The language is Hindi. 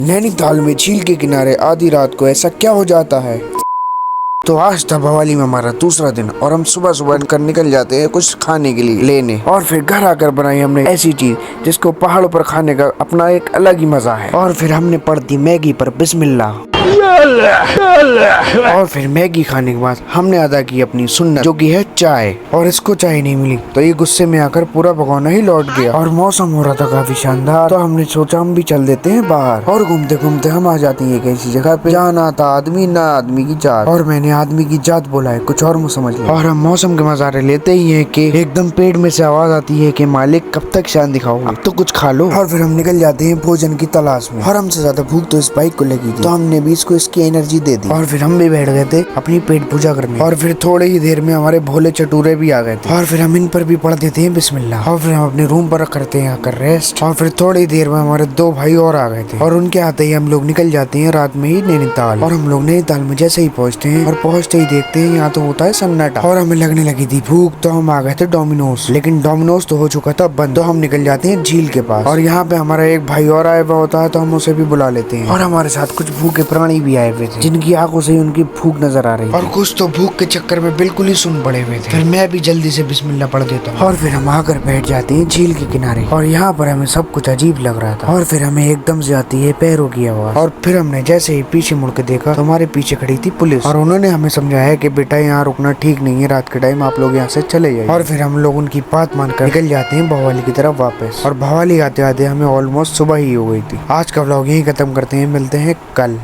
नैनीताल में झील के किनारे आधी रात को ऐसा क्या हो जाता है। तो आज था भवाली में हमारा दूसरा दिन और हम सुबह सुबह कर निकल जाते हैं कुछ खाने के लिए लेने, और फिर घर आकर बनाई हमने ऐसी चीज जिसको पहाड़ों पर खाने का अपना एक अलग ही मजा है। और फिर हमने पढ़ दी मैगी पर बिस्मिल्लाह, और फिर मैगी खाने के बाद हमने अदा की अपनी सुन्नत जो कि है चाय, और इसको चाय नहीं मिली तो ये गुस्से में आकर पूरा भगोना ही लौट गया। और मौसम हो रहा था काफी शानदार, तो हमने सोचा हम भी चल देते हैं बाहर। और घूमते घूमते हम आ जाते हैं एक ऐसी जगह पे जहाँ ना था आदमी ना आदमी की जात, और मैंने आदमी की जात बोला है, कुछ और मुझे समझ लिया। और हम मौसम के नजारे लेते ही है कि एकदम पेट में से आवाज आती है कि मालिक कब तक शान दिखाओगे, अब तो कुछ खा लो। और फिर हम निकल जाते हैं भोजन की तलाश में, और हमसे ज्यादा भूख तो इस बाइक को लगी थी, तो हमने भी इसको इसकी एनर्जी दे दी। और फिर हम भी बैठ गए थे अपनी पेट पूजा करने, और फिर थोड़ी ही देर में हमारे भोले चटूरे भी आ गए थे, और फिर हम इन पर भी पढ़ देते हैं बिस्मिल्लाह। और फिर हम अपने रूम पर करते हैं आकर रेस्ट, और फिर थोड़ी देर में हमारे दो भाई और आ गए थे, और उनके आते ही हम लोग निकल जाते हैं रात में ही नैनीताल। और हम लोग नैनीताल में जैसे ही पहुंचते हैं और पहुंचते ही देखते हैं यहाँ तो होता है सन्नाटा, और हमें लगने लगी थी भूख, तो हम आ गए थे डोमिनोज, लेकिन डोमिनोज तो हो चुका था बंद। तो हम निकल जाते हैं झील के पास, और यहाँ पे हमारा एक भाई और आया हुआ होता है तो हम उसे भी बुला लेते हैं। और हमारे साथ कुछ भूखे प्राणी भी आए हुए थे जिनकी आंखों से उनकी भूख नजर आ रही, और कुछ तो भूख के चक्कर में बिल्कुल ही सुन पड़े हुए थे। फिर मैं भी जल्दी से बिस्मिल्लाह पढ़ देता हूँ, और फिर हम आकर बैठ जाते हैं झील के किनारे, और यहाँ पर हमें सब कुछ अजीब लग रहा था। और फिर हमें एकदम से आती है पैरों की आवाज, और फिर हमने जैसे ही पीछे मुड़ के देखा तो हमारे पीछे खड़ी थी पुलिस, और उन्होंने हमें समझाया कि बेटा यहाँ रुकना ठीक नहीं है, रात के टाइम आप लोग यहाँ से चले जाइए। और फिर हम लोग उनकी बात मानकर निकल जाते हैं भवाली की तरफ वापस, और भवाली आते आते हमें ऑलमोस्ट सुबह ही हो गई थी। आज का व्लॉग यहीं खत्म करते हैं, मिलते हैं कल।